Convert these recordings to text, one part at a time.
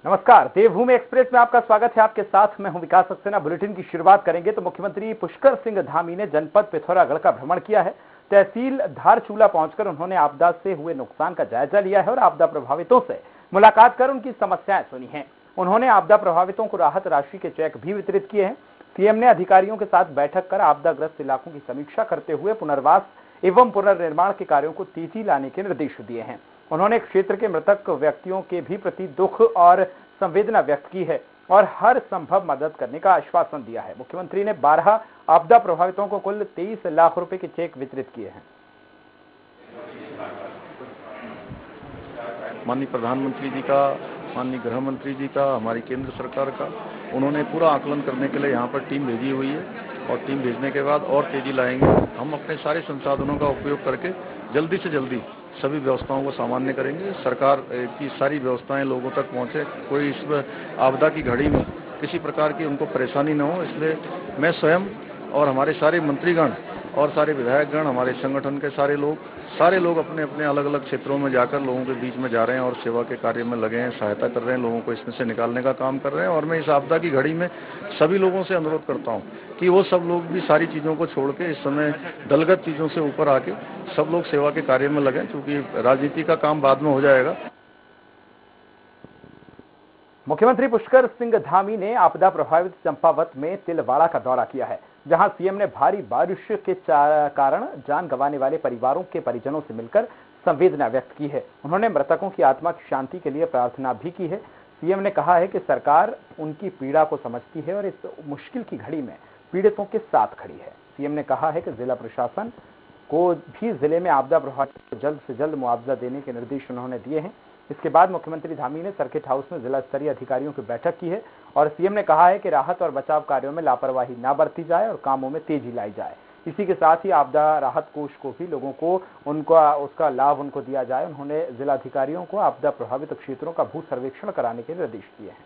नमस्कार, देवभूमि एक्सप्रेस में आपका स्वागत है। आपके साथ मैं हूं विकास सक्सेना। बुलेटिन की शुरुआत करेंगे तो मुख्यमंत्री पुष्कर सिंह धामी ने जनपद पिथौरागढ़ का भ्रमण किया है। तहसील धारचूला पहुंचकर उन्होंने आपदा से हुए नुकसान का जायजा लिया है और आपदा प्रभावितों से मुलाकात कर उनकी समस्याएं सुनी हैं। उन्होंने आपदा प्रभावितों को राहत राशि के चेक भी वितरित किए हैं। सीएम ने अधिकारियों के साथ बैठक कर आपदाग्रस्त इलाकों की समीक्षा करते हुए पुनर्वास एवं पुनर्निर्माण के कार्यों को तेजी लाने के निर्देश दिए हैं। उन्होंने क्षेत्र के मृतक व्यक्तियों के भी प्रति दुख और संवेदना व्यक्त की है और हर संभव मदद करने का आश्वासन दिया है। मुख्यमंत्री ने 12 आपदा प्रभावितों को कुल 23 लाख रुपए के चेक वितरित किए हैं। माननीय प्रधानमंत्री जी का, माननीय गृह मंत्री जी का, हमारी केंद्र सरकार का, उन्होंने पूरा आकलन करने के लिए यहाँ पर टीम भेजी हुई है और टीम भेजने के बाद और तेजी लाएंगे। हम अपने सारे संसाधनों का उपयोग करके जल्दी से जल्दी सभी व्यवस्थाओं को सामान्य करेंगे। सरकार की सारी व्यवस्थाएं लोगों तक पहुंचे, कोई इस आपदा की घड़ी में किसी प्रकार की उनको परेशानी न हो, इसलिए मैं स्वयं और हमारे सारे मंत्रीगण और सारे विधायकगण, हमारे संगठन के सारे लोग अपने अपने अलग अलग क्षेत्रों में जाकर लोगों के बीच में जा रहे हैं और सेवा के कार्य में लगे हैं, सहायता कर रहे हैं, लोगों को इसमें से निकालने का काम कर रहे हैं। और मैं इस आपदा की घड़ी में सभी लोगों से अनुरोध करता हूं कि वो सब लोग भी सारी चीजों को छोड़ के इस समय दलगत चीजों से ऊपर आके सब लोग सेवा के कार्य में लगे, क्योंकि राजनीति का काम बाद में हो जाएगा। मुख्यमंत्री पुष्कर सिंह धामी ने आपदा प्रभावित चंपावत में तिलवाड़ा का दौरा किया है, जहां सीएम ने भारी बारिश के कारण जान गंवाने वाले परिवारों के परिजनों से मिलकर संवेदना व्यक्त की है। उन्होंने मृतकों की आत्मा की शांति के लिए प्रार्थना भी की है। सीएम ने कहा है कि सरकार उनकी पीड़ा को समझती है और इस मुश्किल की घड़ी में पीड़ितों के साथ खड़ी है। सीएम ने कहा है कि जिला प्रशासन को भी जिले में आपदा प्रभावितों को जल्द से जल्द मुआवजा देने के निर्देश उन्होंने दिए हैं। इसके बाद मुख्यमंत्री धामी ने सर्किट हाउस में जिला स्तरीय अधिकारियों की बैठक की है और सीएम ने कहा है कि राहत और बचाव कार्यों में लापरवाही न बरती जाए और कामों में तेजी लाई जाए। इसी के साथ ही आपदा राहत कोष को भी लोगों को उसका लाभ उनको दिया जाए। उन्होंने जिलाधिकारियों को आपदा प्रभावित क्षेत्रों का भू सर्वेक्षण कराने के निर्देश दिए हैं।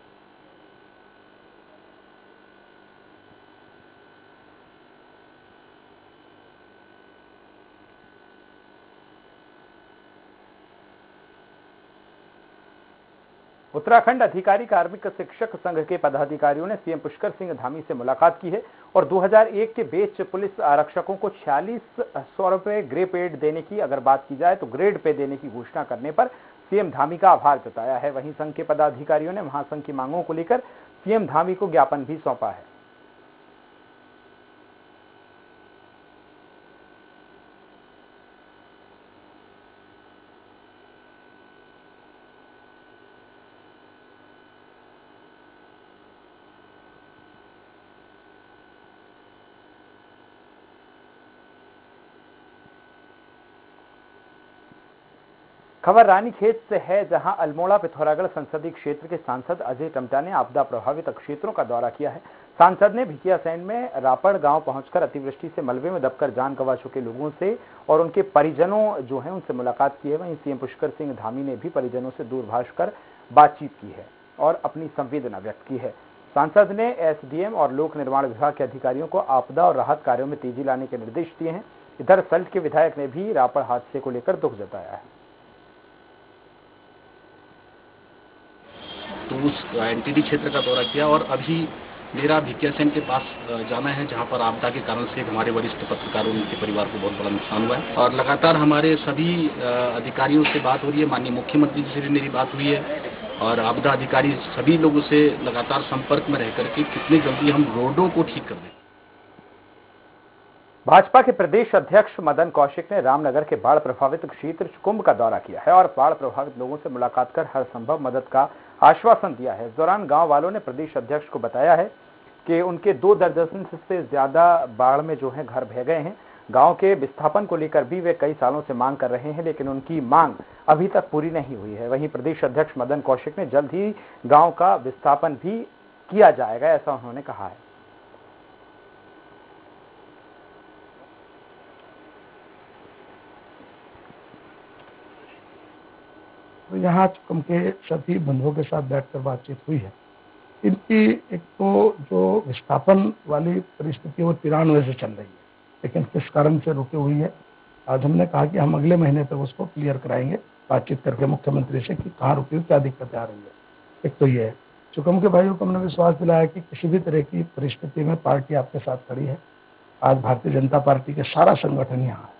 उत्तराखंड अधिकारी कार्मिक शिक्षक संघ के पदाधिकारियों ने सीएम पुष्कर सिंह धामी से मुलाकात की है और 2001 के बेच पुलिस आरक्षकों को 4600 रुपए ग्रे पेड देने की अगर बात की जाए तो ग्रेड पे देने की घोषणा करने पर सीएम धामी का आभार जताया है। वहीं संघ के पदाधिकारियों ने महासंघ की मांगों को लेकर सीएम धामी को ज्ञापन भी सौंपा है। खबर रानीखेत से है, जहां अल्मोड़ा पिथौरागढ़ संसदीय क्षेत्र के सांसद अजय टम्टा ने आपदा प्रभावित क्षेत्रों का दौरा किया है। सांसद ने भिकियासैंण में रापड़ गांव पहुंचकर अतिवृष्टि से मलबे में दबकर जान गंवा चुके लोगों से और उनके परिजनों जो हैं उनसे मुलाकात की है। वहीं सीएम पुष्कर सिंह धामी ने भी परिजनों से दूरभाष कर बातचीत की है और अपनी संवेदना व्यक्त की है। सांसद ने एसडीएम और लोक निर्माण विभाग के अधिकारियों को आपदा और राहत कार्यों में तेजी लाने के निर्देश दिए हैं। इधर सल्ट के विधायक ने भी रापड़ हादसे को लेकर दुख जताया है। तो उस एनटीडी क्षेत्र का दौरा किया और अभी मेरा भिकियासैंण के पास जाना है, जहां पर आपदा के कारण से हमारे वरिष्ठ पत्रकारों के परिवार को बहुत बड़ा नुकसान हुआ है और लगातार हमारे सभी अधिकारियों से बात हो रही है। माननीय मुख्यमंत्री जी से भी मेरी बात हुई है और आपदा अधिकारी सभी लोगों से लगातार संपर्क में रह करके कितनी जल्दी हम रोडों को ठीक कर दें। भाजपा के प्रदेश अध्यक्ष मदन कौशिक ने रामनगर के बाढ़ प्रभावित क्षेत्र कुंभ का दौरा किया है और बाढ़ प्रभावित लोगों से मुलाकात कर हर संभव मदद का आश्वासन दिया है। इस दौरान गांव वालों ने प्रदेश अध्यक्ष को बताया है कि उनके 2 दर्जन से ज्यादा बाढ़ में जो है घर बह गए हैं। गांव के विस्थापन को लेकर भी वे कई सालों से मांग कर रहे हैं, लेकिन उनकी मांग अभी तक पूरी नहीं हुई है। वहीं प्रदेश अध्यक्ष मदन कौशिक ने जल्द ही गांव का विस्थापन भी किया जाएगा, ऐसा उन्होंने कहा है। तो यहाँ चुकम के सभी बंधुओं के साथ बैठकर बातचीत हुई है। इनकी एक तो जो विस्थापन वाली परिस्थिति वो 93 से चल रही है, लेकिन किस कारण से रुकी हुई है। आज हमने कहा कि हम अगले महीने तक उसको क्लियर कराएंगे, बातचीत करके मुख्यमंत्री से कि कहाँ रुकी हुई, क्या दिक्कतें आ रही है। एक तो ये है। चुकम के भाइयों को हमने विश्वास दिलाया कि किसी भी तरह की परिस्थिति में पार्टी आपके साथ खड़ी है। आज भारतीय जनता पार्टी के सारा संगठन यहाँ है।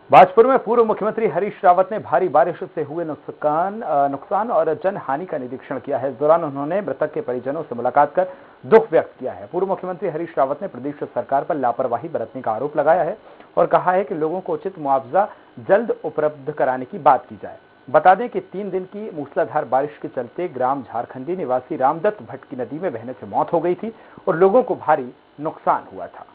बाजपुर में पूर्व मुख्यमंत्री हरीश रावत ने भारी बारिश से हुए नुकसान और जनहानि का निरीक्षण किया है। इस दौरान उन्होंने मृतक के परिजनों से मुलाकात कर दुख व्यक्त किया है। पूर्व मुख्यमंत्री हरीश रावत ने प्रदेश सरकार पर लापरवाही बरतने का आरोप लगाया है और कहा है कि लोगों को उचित मुआवजा जल्द उपलब्ध कराने की बात की जाए। बता दें कि 3 दिन की मूसलाधार बारिश के चलते ग्राम झारखंडी निवासी रामदत्त भट्ट की नदी में बहने से मौत हो गई थी और लोगों को भारी नुकसान हुआ था।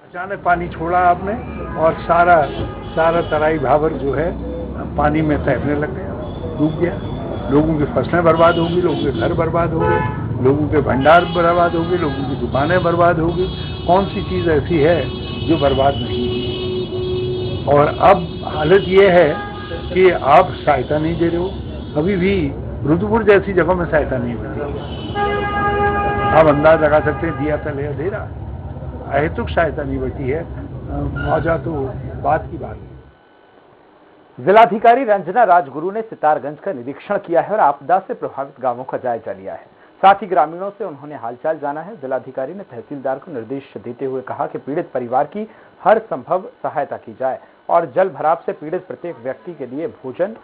अचानक पानी छोड़ा आपने और सारा तराई भावर जो है पानी में तैरने लग गया, डूब गया। लोगों की फसलें बर्बाद होगी, लोगों के घर बर्बाद हो गए, लोगों के भंडार बर्बाद होंगे, लोगों की दुकानें बर्बाद होगी। कौन सी चीज़ ऐसी है जो बर्बाद नहीं हुई? और अब हालत ये है कि आप सहायता नहीं दे रहे हो। अभी भी रुद्रपुर जैसी जगहों में सहायता नहीं मिलती। आप अंदाज लगा सकते हैं दिया तले अंधेरा, अहेतुक सहायता नहीं बढ़ती है। मौजा तो बात की बात है। जिलाधिकारी रंजना राजगुरु ने सितारगंज का निरीक्षण किया है और आपदा से प्रभावित गांवों का जायजा लिया है। साथ ही ग्रामीणों से उन्होंने हालचाल जाना है। जिलाधिकारी ने तहसीलदार को निर्देश देते हुए कहा कि पीड़ित परिवार की हर संभव सहायता की जाए और जल भराव से पीड़ित प्रत्येक व्यक्ति के लिए भोजन,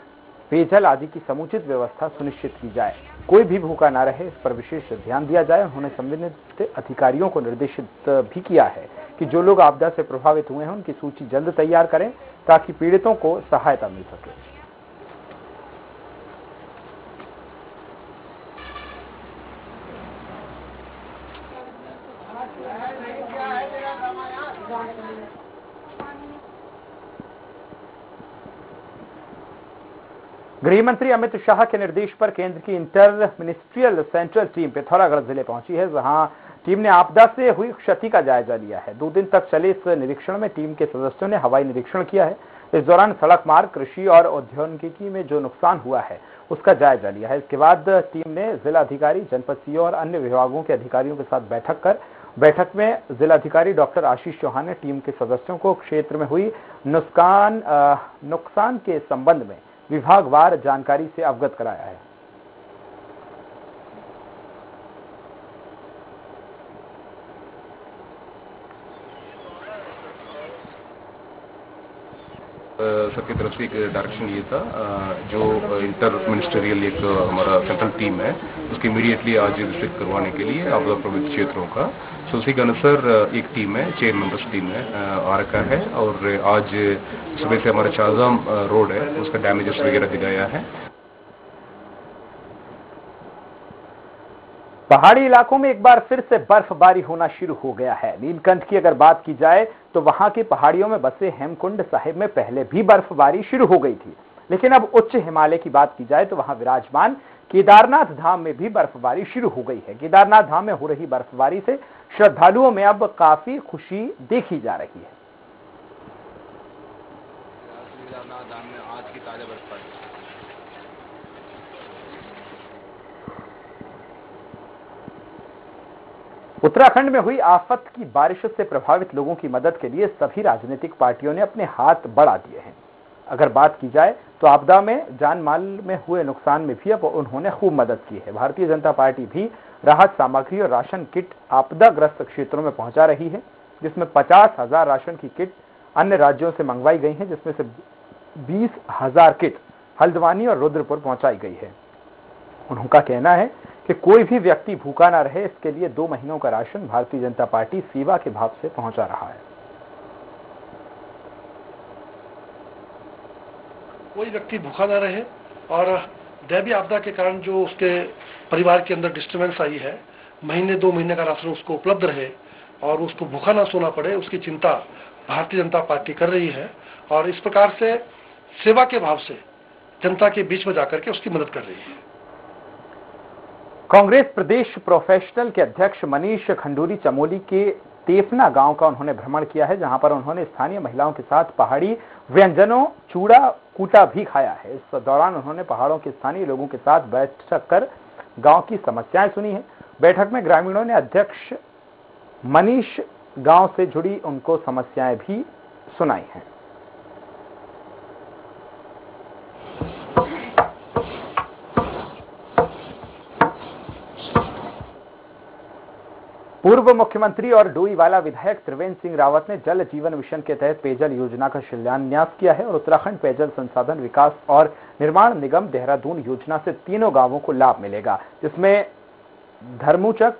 पेयजल आदि की समुचित व्यवस्था सुनिश्चित की जाए। कोई भी भूखा न रहे, इस पर विशेष ध्यान दिया जाए। उन्होंने संबंधित अधिकारियों को निर्देशित भी किया है कि जो लोग आपदा से प्रभावित हुए हैं उनकी सूची जल्द तैयार करें ताकि पीड़ितों को सहायता मिल सके। गृह मंत्री अमित शाह के निर्देश पर केंद्र की inter ministerial central team Pithoragarh जिले पहुंची है, जहां टीम ने आपदा से हुई क्षति का जायजा लिया है। 2 दिन तक चले इस निरीक्षण में टीम के सदस्यों ने हवाई निरीक्षण किया है। इस दौरान सड़क मार्ग, कृषि और औद्योगिकी में जो नुकसान हुआ है उसका जायजा लिया है। इसके बाद टीम ने जिलाधिकारी, जनपद सीओ और अन्य विभागों के अधिकारियों के साथ बैठक में जिलाधिकारी डॉक्टर आशीष चौहान ने टीम के सदस्यों को क्षेत्र में हुई नुकसान के संबंध में विभागवार जानकारी से अवगत कराया है। सर की तरफ से एक डायरेक्शन ये था, जो इंटर मिनिस्टरियल एक हमारा सेंट्रल टीम है उसकी इमीडिएटली आज विजिट करवाने के लिए आपदा प्रभावित क्षेत्रों का, तो उसी के अनुसार एक टीम है, 6 मेंबर्स टीम है आ रखा है। और आज सुबह से हमारा शाहजहां रोड है उसका डैमेजेस वगैरह दिखाया है। पहाड़ी इलाकों में एक बार फिर से बर्फबारी होना शुरू हो गया है। नीलकंठ की अगर बात की जाए तो वहां की पहाड़ियों में बसे हेमकुंड साहिब में पहले भी बर्फबारी शुरू हो गई थी, लेकिन अब उच्च हिमालय की बात की जाए तो वहां विराजमान केदारनाथ धाम में भी बर्फबारी शुरू हो गई है। केदारनाथ धाम में हो रही बर्फबारी से श्रद्धालुओं में अब काफी खुशी देखी जा रही है। केदारनाथ धाम में आज की ताजा बर्फबारी। उत्तराखंड में हुई आफत की बारिश से प्रभावित लोगों की मदद के लिए सभी राजनीतिक पार्टियों ने अपने हाथ बढ़ा दिए हैं। अगर बात की जाए तो आपदा में जान माल में हुए नुकसान में भी अब उन्होंने खूब मदद की है। भारतीय जनता पार्टी भी राहत सामग्री और राशन किट आपदाग्रस्त क्षेत्रों में पहुंचा रही है, जिसमें 50,000 राशन की किट अन्य राज्यों से मंगवाई गई है, जिसमें से 20,000 किट हल्द्वानी और रुद्रपुर पहुंचाई गई है। उनका कहना है कि कोई भी व्यक्ति भूखा ना रहे, इसके लिए 2 महीनों का राशन भारतीय जनता पार्टी सेवा के भाव से पहुंचा रहा है। कोई व्यक्ति भूखा ना रहे और दैवीय आपदा के कारण जो उसके परिवार के अंदर डिस्टर्बेंस आई है, महीने 2 महीने का राशन उसको उपलब्ध रहे और उसको भूखा ना सोना पड़े, उसकी चिंता भारतीय जनता पार्टी कर रही है और इस प्रकार से सेवा के भाव से जनता के बीच में जाकर के उसकी मदद कर रही है। कांग्रेस प्रदेश प्रोफेशनल के अध्यक्ष मनीष खंडूरी चमोली के तेफना गांव का उन्होंने भ्रमण किया है, जहां पर उन्होंने स्थानीय महिलाओं के साथ पहाड़ी व्यंजनों चूड़ा कूटा भी खाया है। इस दौरान उन्होंने पहाड़ों के स्थानीय लोगों के साथ बैठक कर गांव की समस्याएं सुनी है। बैठक में ग्रामीणों ने अध्यक्ष मनीष गांव से जुड़ी उनको समस्याएं भी सुनाई हैं। पूर्व मुख्यमंत्री और डोईवाला विधायक त्रिवेंद्र सिंह रावत ने जल जीवन मिशन के तहत पेयजल योजना का शिलान्यास किया है और उत्तराखंड पेयजल संसाधन विकास और निर्माण निगम देहरादून योजना से तीनों गांवों को लाभ मिलेगा, जिसमें धर्मूचक,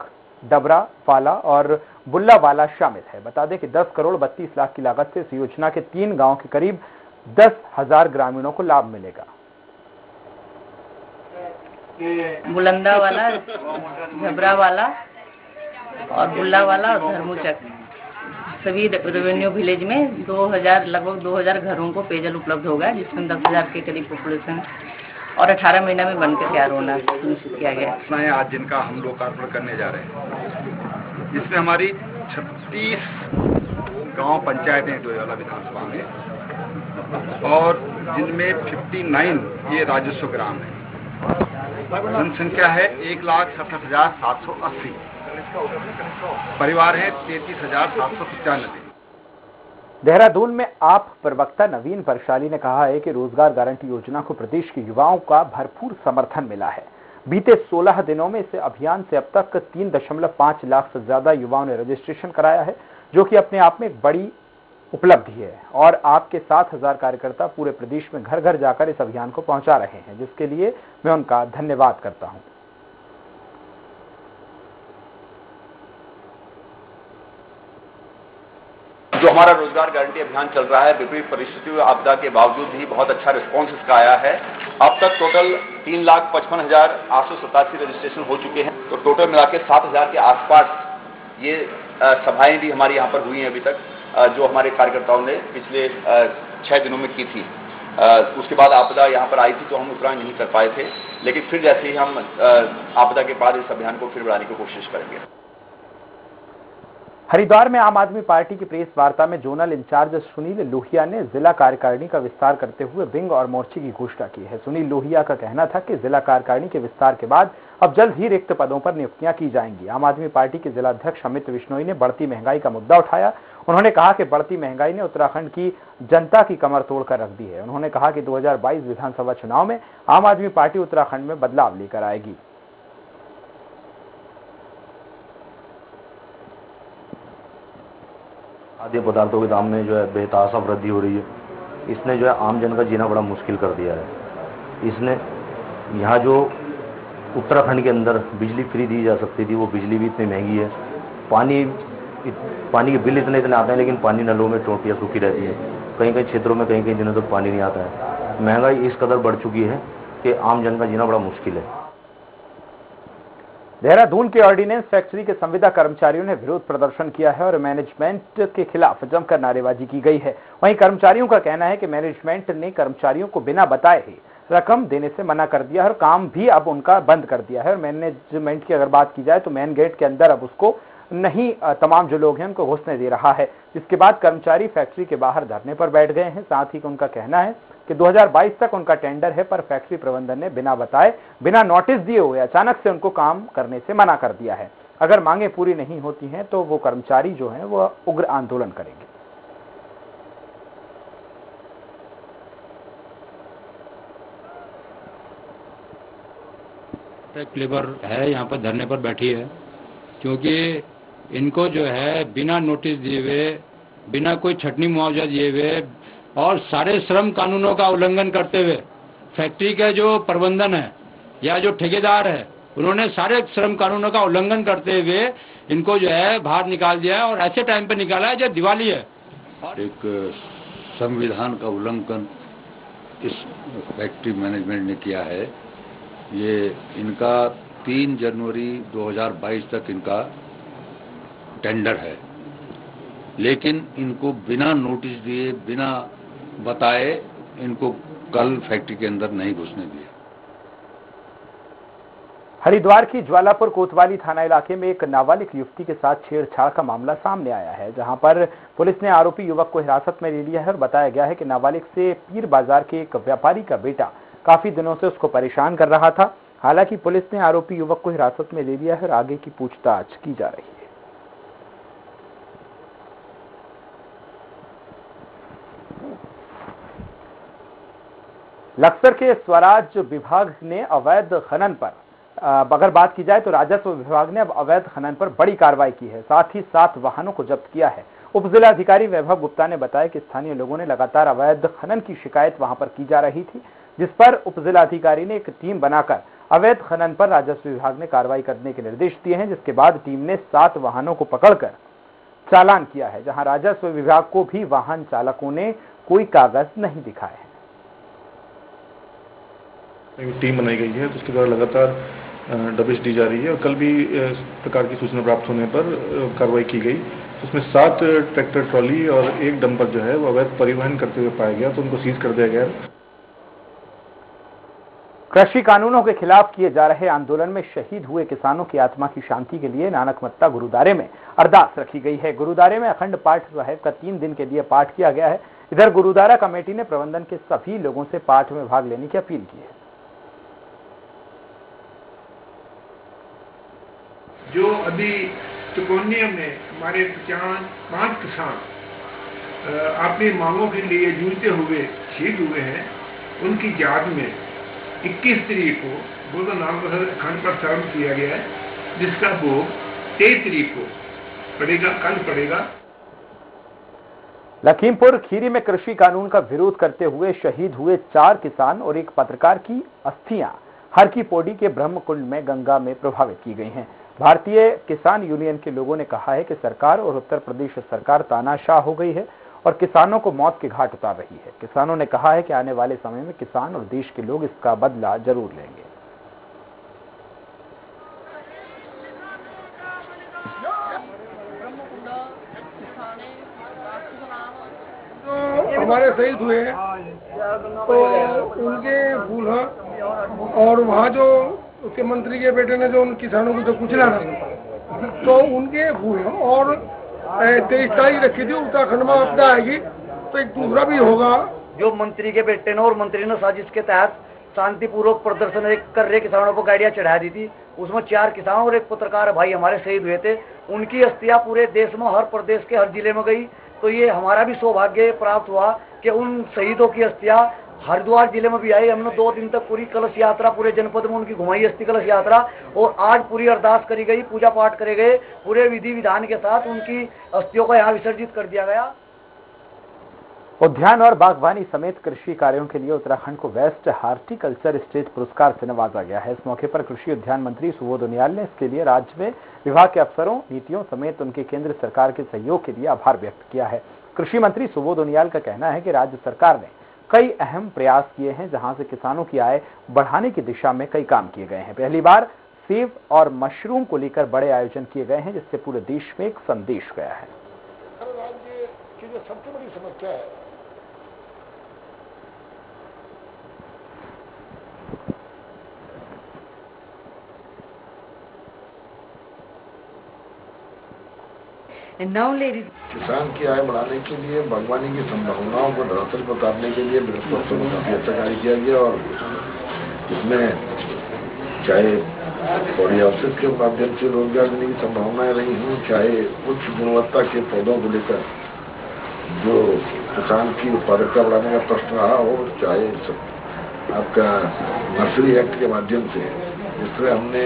डबरा वाला और बुल्लावाला शामिल है। बता दें कि 10 करोड़ 32 लाख की लागत से इस योजना के 3 गांवों के करीब 10,000 ग्रामीणों को लाभ मिलेगा। बुलंदा वाला, झबरा वाला और बुल्ला वाला और धर्मूचक सभी रेवेन्यू विलेज में 2000 लगभग 2000 घरों को पेयजल उपलब्ध होगा, जिसमें 10,000 के करीब पॉपुलेशन और 18 महीना में बनकर तैयार होना सुनिश्चित किया गया। आज जिनका हम लोकार्पण करने जा रहे हैं, इसमें हमारी 36 गांव पंचायतें डोईवाला विधानसभा में और जिनमें 59 ये राजस्व ग्राम है। जनसंख्या है 1,67,780, परिवार है 33,795। देहरादून में आप प्रवक्ता नवीन परशाली ने कहा है कि रोजगार गारंटी योजना को प्रदेश के युवाओं का भरपूर समर्थन मिला है। बीते 16 दिनों में इस अभियान से अब तक 3.5 लाख से ज्यादा युवाओं ने रजिस्ट्रेशन कराया है, जो कि अपने आप में एक बड़ी उपलब्धि है। और आपके 7,000 कार्यकर्ता पूरे प्रदेश में घर घर जाकर इस अभियान को पहुंचा रहे हैं, जिसके लिए मैं उनका धन्यवाद करता हूं। जो हमारा रोजगार गारंटी अभियान चल रहा है, विपरीत परिस्थितियों आपदा के बावजूद भी बहुत अच्छा रिस्पांस इसका आया है। अब तक टोटल 3,55,887 रजिस्ट्रेशन हो चुके हैं, तो टोटल मिला के 7,000 के आसपास ये सभाएं भी हमारी यहाँ पर हुई हैं अभी तक, जो हमारे कार्यकर्ताओं ने पिछले 6 दिनों में की थी। उसके बाद आपदा यहाँ पर आई थी तो हम उत्तरायण नहीं कर पाए थे, लेकिन फिर जैसे ही हम आपदा के बाद इस अभियान को फिर बढ़ाने की कोशिश करेंगे। हरिद्वार में आम आदमी पार्टी की प्रेस वार्ता में जोनल इंचार्ज सुनील लोहिया ने जिला कार्यकारिणी का विस्तार करते हुए विंग और मोर्चे की घोषणा की है। सुनील लोहिया का कहना था कि जिला कार्यकारिणी के विस्तार के बाद अब जल्द ही रिक्त पदों पर नियुक्तियां की जाएंगी। आम आदमी पार्टी के जिलाध्यक्ष अमित विश्नोई ने बढ़ती महंगाई का मुद्दा उठाया। उन्होंने कहा कि बढ़ती महंगाई ने उत्तराखंड की जनता की कमर तोड़कर रख दी है। उन्होंने कहा कि 2022 विधानसभा चुनाव में आम आदमी पार्टी उत्तराखंड में बदलाव लेकर आएगी। खाद्य पदार्थों के दाम में जो है बेतहाशा वृद्धि हो रही है। इसने जो है आम जन का जीना बड़ा मुश्किल कर दिया है। इसने यहाँ जो उत्तराखंड के अंदर बिजली फ्री दी जा सकती थी, वो बिजली भी इतनी महंगी है। पानी के बिल इतने आते हैं, लेकिन पानी नलों में टोटियाँ सूखी रहती है। कहीं कहीं क्षेत्रों में कहीं दिनों तक पानी नहीं आता है। महंगाई इस कदर बढ़ चुकी है कि आम जन का जीना बड़ा मुश्किल है। देहरादून के ऑर्डिनेंस फैक्ट्री के संविदा कर्मचारियों ने विरोध प्रदर्शन किया है और मैनेजमेंट के खिलाफ जमकर नारेबाजी की गई है। वहीं कर्मचारियों का कहना है कि मैनेजमेंट ने कर्मचारियों को बिना बताए ही रकम देने से मना कर दिया है और काम भी अब उनका बंद कर दिया है। और मैनेजमेंट की अगर बात की जाए तो मेन गेट के अंदर अब उसको नहीं तमाम जो लोग हैं उनको घुसने दे रहा है, जिसके बाद कर्मचारी फैक्ट्री के बाहर धरने पर बैठ गए हैं। साथ ही उनका कहना है कि 2022 तक उनका टेंडर है, पर फैक्ट्री प्रबंधन ने बिना बताए, बिना नोटिस दिए हुए अचानक से उनको काम करने से मना कर दिया है। अगर मांगे पूरी नहीं होती हैं तो वो कर्मचारी जो हैं वो उग्र आंदोलन करेंगे। लेबर है यहाँ पर धरने पर बैठी है, क्योंकि इनको जो है बिना नोटिस दिए हुए, बिना कोई छटनी मुआवजा दिए हुए और सारे श्रम कानूनों का उल्लंघन करते हुए फैक्ट्री का जो प्रबंधन है या जो ठेकेदार है, उन्होंने सारे श्रम कानूनों का उल्लंघन करते हुए इनको जो है बाहर निकाल दिया है और ऐसे टाइम पे निकाला है जब दिवाली है। एक संविधान का उल्लंघन इस फैक्ट्री मैनेजमेंट ने किया है। ये इनका 3 जनवरी 2022 तक इनका टेंडर है, लेकिन इनको बिना नोटिस दिए, बिना बताए इनको कल फैक्ट्री के अंदर नहीं घुसने दिया। हरिद्वार की ज्वालापुर कोतवाली थाना इलाके में एक नाबालिग युवती के साथ छेड़छाड़ का मामला सामने आया है, जहां पर पुलिस ने आरोपी युवक को हिरासत में ले लिया है और बताया गया है कि नाबालिग से पीर बाजार के एक व्यापारी का बेटा काफी दिनों से उसको परेशान कर रहा था। हालांकि पुलिस ने आरोपी युवक को हिरासत में ले लिया है और आगे की पूछताछ की जा रही है। लक्सर के स्वराज विभाग ने अवैध खनन पर अगर बात की जाए तो राजस्व विभाग ने अब अवैध खनन पर बड़ी कार्रवाई की है, साथ ही 7 वाहनों को जब्त किया है। उप जिलाधिकारी वैभव गुप्ता ने बताया कि स्थानीय लोगों ने लगातार अवैध खनन की शिकायत वहां पर की जा रही थी, जिस पर उप जिलाधिकारी ने एक टीम बनाकर अवैध खनन पर राजस्व विभाग ने कार्रवाई करने के निर्देश दिए हैं, जिसके बाद टीम ने 7 वाहनों को पकड़कर चालान किया है, जहां राजस्व विभाग को भी वाहन चालकों ने कोई कागज नहीं दिखाए हैं। टीम बनाई गई है, जिसके द्वारा लगातार दबिश दी जा रही है और कल भी इस प्रकार की सूचना प्राप्त होने पर कार्रवाई की गई। उसमें 7 ट्रैक्टर ट्रॉली और 1 डंपर जो है वो अवैध परिवहन करते हुए पाया गया, तो उनको सीज कर दिया गया। कृषि कानूनों के खिलाफ किए जा रहे आंदोलन में शहीद हुए किसानों की आत्मा की शांति के लिए नानकमत्ता गुरुद्वारे में अरदास रखी गई है। गुरुद्वारे में अखंड पाठ साहिब का 3 दिन के लिए पाठ किया गया है। इधर गुरुद्वारा कमेटी ने प्रबंधन के सभी लोगों से पाठ में भाग लेने की अपील की है। जो अभी चुकोनिया में हमारे 5 किसान अपनी मांगों के लिए जूझते हुए शहीद हुए हैं, उनकी याद में 21 तारीख को गुरु नानक अखंड पाठ प्रारंभ किया गया है, जिसका भोग 23 तारीख को पड़ेगा, कल पड़ेगा। लखीमपुर खीरी में कृषि कानून का विरोध करते हुए शहीद हुए 4 किसान और एक पत्रकार की अस्थियां हर की पौड़ी के ब्रह्मकुंड में गंगा में प्रवाहित की गई हैं। भारतीय किसान यूनियन के लोगों ने कहा है कि सरकार और उत्तर प्रदेश सरकार तानाशाह हो गई है और किसानों को मौत के घाट उतार रही है। किसानों ने कहा है कि आने वाले समय में किसान और देश के लोग इसका बदला जरूर लेंगे। जो हमारे शहीद हुए तो उनके फूल और वहाँ जो उसके मंत्री के बेटे ने जो उन किसानों को जो कुचला ना, तो उनके फूल और 23 तारीख रखी थी उत्तराखंड में आपदा आएगी, तो एक दूसरा भी होगा। जो मंत्री के बेटे ने और मंत्री ने साजिश के तहत शांतिपूर्वक प्रदर्शन कर रहे किसानों को गाड़ियां चढ़ा दी थी, उसमें 4 किसान और एक पत्रकार भाई हमारे शहीद हुए थे। उनकी अस्थियां पूरे देश में हर प्रदेश के हर जिले में गई, तो ये हमारा भी सौभाग्य प्राप्त हुआ कि उन शहीदों की अस्थियां हरिद्वार जिले में भी आई। हमने 2 दिन तक पूरी कलश यात्रा पूरे जनपद में उनकी घुमाई, अस्थि कलश यात्रा, और आज पूरी अरदास करी गई, पूजा पाठ करे गए, पूरे विधि विधान के साथ उनकी अस्थियों को यहाँ विसर्जित कर दिया गया। उद्यान और बागवानी समेत कृषि कार्यों के लिए उत्तराखंड को वेस्ट हार्टिकल्चर स्टेट पुरस्कार से नवाजा गया है। इस मौके पर कृषि उद्यान मंत्री सुबोध उनियाल ने इसके लिए राज्य में विभाग के अफसरों, नीतियों समेत उनके केंद्र सरकार के सहयोग के लिए आभार व्यक्त किया है। कृषि मंत्री सुबोध उनियाल का कहना है कि राज्य सरकार ने कई अहम प्रयास किए हैं, जहां से किसानों की आय बढ़ाने की दिशा में कई काम किए गए हैं। पहली बार सेब और मशरूम को लेकर बड़े आयोजन किए गए हैं, जिससे पूरे देश में एक संदेश गया है। राज्य की जो सबसे बड़ी समस्या है किसान की आय बढ़ाने के लिए बागवानी की संभावनाओं को धरातल पर उतारने के लिए बृहस्पति में काफी अच्छा कार्य किया गया, और इसमें चाहे पौड़ी औसत के माध्यम से रोजगार देने की संभावनाएं रही हों, चाहे उच्च गुणवत्ता के पौधों को लेकर जो किसान की उत्पादकता बढ़ाने का प्रश्न रहा हो, चाहे आपका नर्सरी एक्ट के माध्यम से, जिससे हमने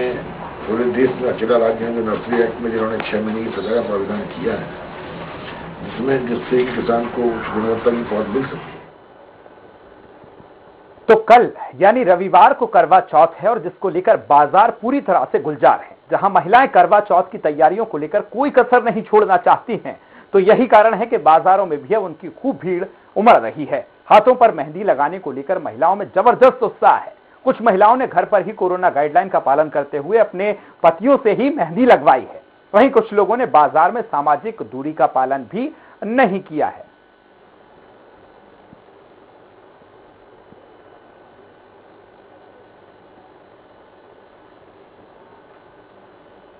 पूरे देश में अकेला राज्य है जो नर्सरी एक्ट में जिन्होंने 6 महीने की सजा का प्रावधान किया है, जिससे किसान को उच्च गुणवत्ता की पौध मिल सके। तो कल यानी रविवार को करवा चौथ है, और जिसको लेकर बाजार पूरी तरह से गुलजार है। जहां महिलाएं करवा चौथ की तैयारियों को लेकर कोई कसर नहीं छोड़ना चाहती हैं, तो यही कारण है कि बाजारों में भी अब उनकी खूब भीड़ उमड़ रही है। हाथों पर मेहंदी लगाने को लेकर महिलाओं में जबरदस्त उत्साह है। कुछ महिलाओं ने घर पर ही कोरोना गाइडलाइन का पालन करते हुए अपने पतियों से ही मेहंदी लगवाई है। वहीं कुछ लोगों ने बाजार में सामाजिक दूरी का पालन भी नहीं किया है।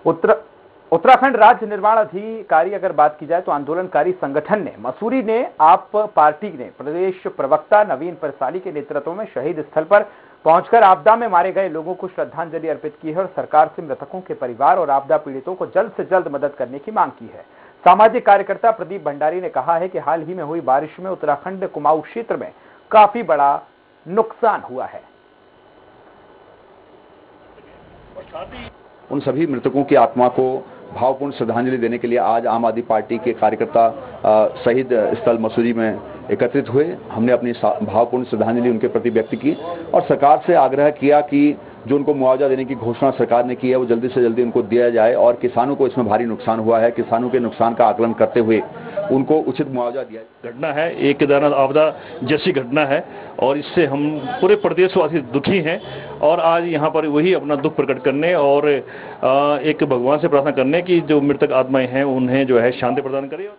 उत्तराखंड राज्य निर्माण अधिकारी अगर बात की जाए तो आंदोलनकारी संगठन ने मसूरी ने आप पार्टी ने प्रदेश प्रवक्ता नवीन परसाली के नेतृत्व में शहीद स्थल पर पहुंचकर आपदा में मारे गए लोगों को श्रद्धांजलि अर्पित की है और सरकार से मृतकों के परिवार और आपदा पीड़ितों को जल्द से जल्द मदद करने की मांग की है। सामाजिक कार्यकर्ता प्रदीप भंडारी ने कहा है कि हाल ही में हुई बारिश में उत्तराखंड कुमाऊं क्षेत्र में काफी बड़ा नुकसान हुआ है। उन सभी मृतकों की आत्मा को भावपूर्ण श्रद्धांजलि देने के लिए आज आम आदमी पार्टी के कार्यकर्ता शहीद स्थल मसूरी में एकत्रित हुए। हमने अपनी भावपूर्ण श्रद्धांजलि उनके प्रति व्यक्त की और सरकार से आग्रह किया कि जो उनको मुआवजा देने की घोषणा सरकार ने की है वो जल्दी से जल्दी उनको दिया जाए और किसानों को इसमें भारी नुकसान हुआ है, किसानों के नुकसान का आकलन करते हुए उनको उचित मुआवजा दिया जाए। घटना है, एक केदारनाथ आपदा जैसी घटना है और इससे हम पूरे प्रदेशवासी दुखी हैं और आज यहाँ पर वही अपना दुख प्रकट करने और एक भगवान से प्रार्थना करने की जो मृतक आत्माएं हैं उन्हें जो है शांति प्रदान करे।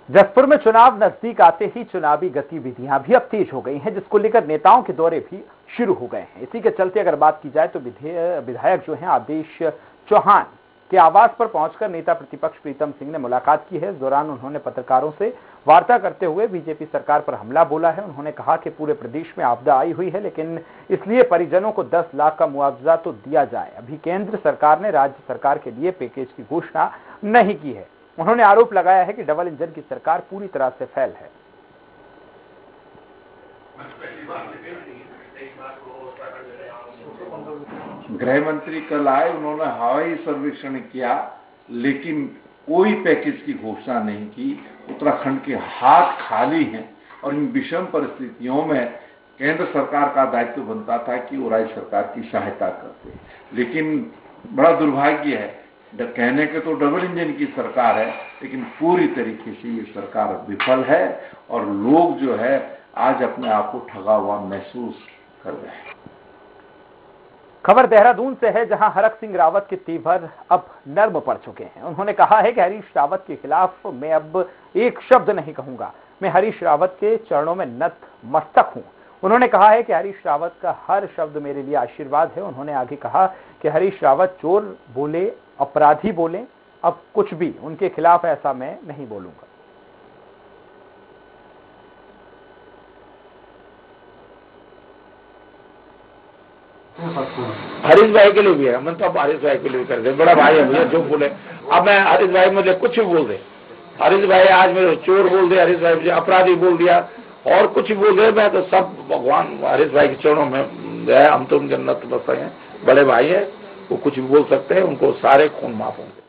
जसपुर में चुनाव नजदीक आते ही चुनावी गतिविधियां भी अब तेज हो गई हैं, जिसको लेकर नेताओं के दौरे भी शुरू हो गए हैं। इसी के चलते अगर बात की जाए तो विधायक जो हैं आदेश चौहान के आवास पर पहुंचकर नेता प्रतिपक्ष प्रीतम सिंह ने मुलाकात की है। इस दौरान उन्होंने पत्रकारों से वार्ता करते हुए बीजेपी सरकार पर हमला बोला है। उन्होंने कहा कि पूरे प्रदेश में आपदा आई हुई है, लेकिन इसलिए परिजनों को 10 लाख का मुआवजा तो दिया जाए। अभी केंद्र सरकार ने राज्य सरकार के लिए पैकेज की घोषणा नहीं की है। उन्होंने आरोप लगाया है कि डबल इंजन की सरकार पूरी तरह से फेल है। गृह मंत्री कल आए, उन्होंने हवाई सर्वेक्षण किया लेकिन कोई पैकेज की घोषणा नहीं की। उत्तराखंड के हाथ खाली हैं और इन विषम परिस्थितियों में केंद्र सरकार का दायित्व बनता था कि वो राज्य सरकार की सहायता करते, लेकिन बड़ा दुर्भाग्य है, कहने के तो डबल इंजन की सरकार है लेकिन पूरी तरीके से ये सरकार विफल है और लोग जो है आज अपने आप को ठगा हुआ महसूस कर रहे हैं। खबर देहरादून से है, जहां हरक सिंह रावत के तेवर अब नर्म पड़ चुके हैं। उन्होंने कहा है कि हरीश रावत के खिलाफ मैं अब एक शब्द नहीं कहूंगा। मैं हरीश रावत के चरणों में नतमस्तक हूं। उन्होंने कहा है कि हरीश रावत का हर शब्द मेरे लिए आशीर्वाद है। उन्होंने आगे कहा कि हरीश रावत चोर बोले, अपराधी बोले, अब कुछ भी उनके खिलाफ ऐसा मैं नहीं बोलूंगा। हरीश भाई के लिए भी है, मैं तो अब हरीश भाई के लिए कर दे, बड़ा भाई है भैया, जो बोले अब मैं हरीश भाई मुझे कुछ भी बोल दे, हरीश भाई आज मेरे चोर बोल दे, हरीश भाई मुझे अपराधी बोल दिया और कुछ भी बोल दे, मैं तो सब भगवान हरीश भाई के चरणों में है। हम तो उनके नतमस्तक हैं, बड़े भाई है, वो कुछ भी बोल सकते हैं, उनको सारे खून माफ होंगे।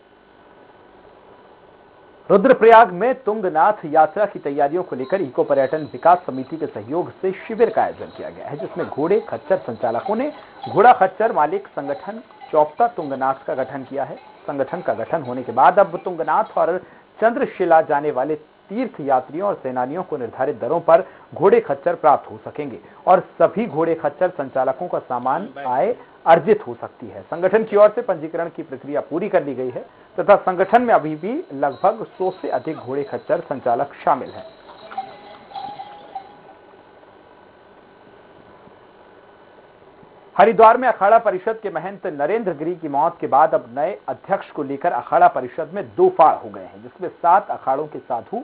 रुद्रप्रयाग में तुंगनाथ यात्रा की तैयारियों को लेकर इको पर्यटन विकास समिति के सहयोग से शिविर का आयोजन किया गया है, जिसमें घोड़े खच्चर संचालकों ने घोड़ा खच्चर मालिक संगठन चौपता तुंगनाथ का गठन किया है। संगठन का गठन होने के बाद अब तुंगनाथ और चंद्रशिला जाने वाले तीर्थ यात्रियों और सेनानियों को निर्धारित दरों पर घोड़े खच्चर प्राप्त हो सकेंगे और सभी घोड़े खच्चर संचालकों का सामान आय अर्जित हो सकती है। संगठन की ओर से पंजीकरण की प्रक्रिया पूरी कर ली गई है तथा संगठन में अभी भी लगभग 100 से अधिक घोड़े खच्चर संचालक शामिल हैं। हरिद्वार में अखाड़ा परिषद के महंत नरेंद्र गिरी की मौत के बाद अब नए अध्यक्ष को लेकर अखाड़ा परिषद में दो फाड़ हो गए हैं, जिसमें 7 अखाड़ों के साधु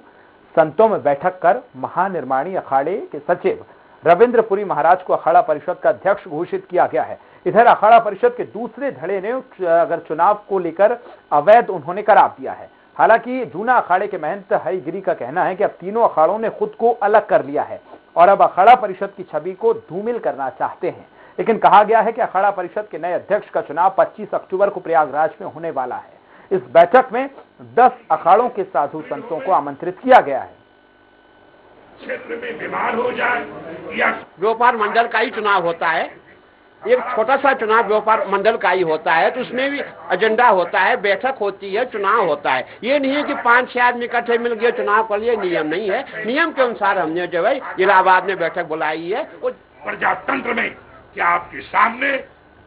संतों में बैठक कर महानिर्माणी अखाड़े के सचिव रविंद्रपुरी महाराज को अखाड़ा परिषद का अध्यक्ष घोषित किया गया है। इधर अखाड़ा परिषद के दूसरे धड़े ने अगर चुनाव को लेकर अवैध उन्होंने करार दिया है। हालांकि जूना अखाड़े के महंत हरिगिरी का कहना है कि अब तीनों अखाड़ों ने खुद को अलग कर लिया है और अब अखाड़ा परिषद की छवि को धूमिल करना चाहते हैं, लेकिन कहा गया है कि अखाड़ा परिषद के नए अध्यक्ष का चुनाव 25 अक्टूबर को प्रयागराज में होने वाला है। इस बैठक में 10 अखाड़ों के साधु संतों को आमंत्रित किया गया है। क्षेत्र में बीमार हो जाए या व्यापार मंडल का ही चुनाव होता है, एक छोटा सा चुनाव व्यापार मंडल का ही होता है, तो उसमें भी एजेंडा होता है, बैठक होती है, चुनाव होता है। ये नहीं है कि 5-6 आदमी इकट्ठे मिल गए चुनाव कर लिए, नियम नहीं है। नियम के अनुसार हमने जो है इलाहाबाद में बैठक बुलाई है। प्रजातंत्र में क्या आपके सामने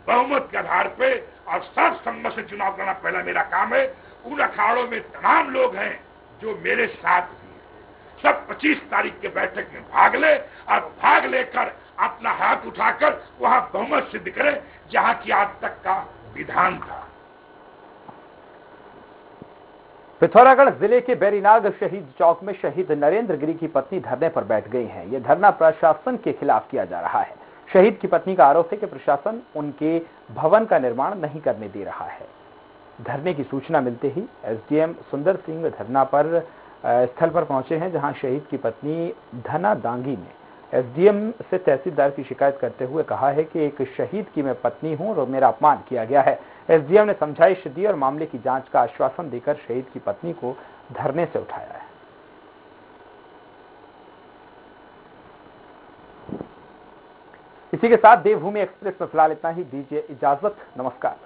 बहुमत के आधार पे और सर्वसम्मत से चुनाव करना पहला मेरा काम है। उन अखाड़ों में तमाम लोग हैं जो मेरे साथ सब 25 तारीख के बैठक में भाग ले और भाग लेकर अपना हाथ उठाकर वहां बहुमत सिद्ध करे, जहां की आज तक का विधान था। पिथौरागढ़ जिले के बेरीनाग शहीद चौक में शहीद नरेंद्र गिरी की पत्नी धरने पर बैठ गई हैं। यह धरना प्रशासन के खिलाफ किया जा रहा है। शहीद की पत्नी का आरोप है कि प्रशासन उनके भवन का निर्माण नहीं करने दे रहा है। धरने की सूचना मिलते ही एसडीएम सुंदर सिंह धरना पर स्थल पर पहुंचे हैं, जहां शहीद की पत्नी धना दांगी ने एसडीएम से तहसीलदार की शिकायत करते हुए कहा है कि एक शहीद की मैं पत्नी हूं और मेरा अपमान किया गया है। एसडीएम ने समझाइश दी और मामले की जांच का आश्वासन देकर शहीद की पत्नी को धरने से उठाया है। इसी के साथ देवभूमि एक्सप्रेस में फिलहाल इतना ही। दीजिए इजाजत। नमस्कार।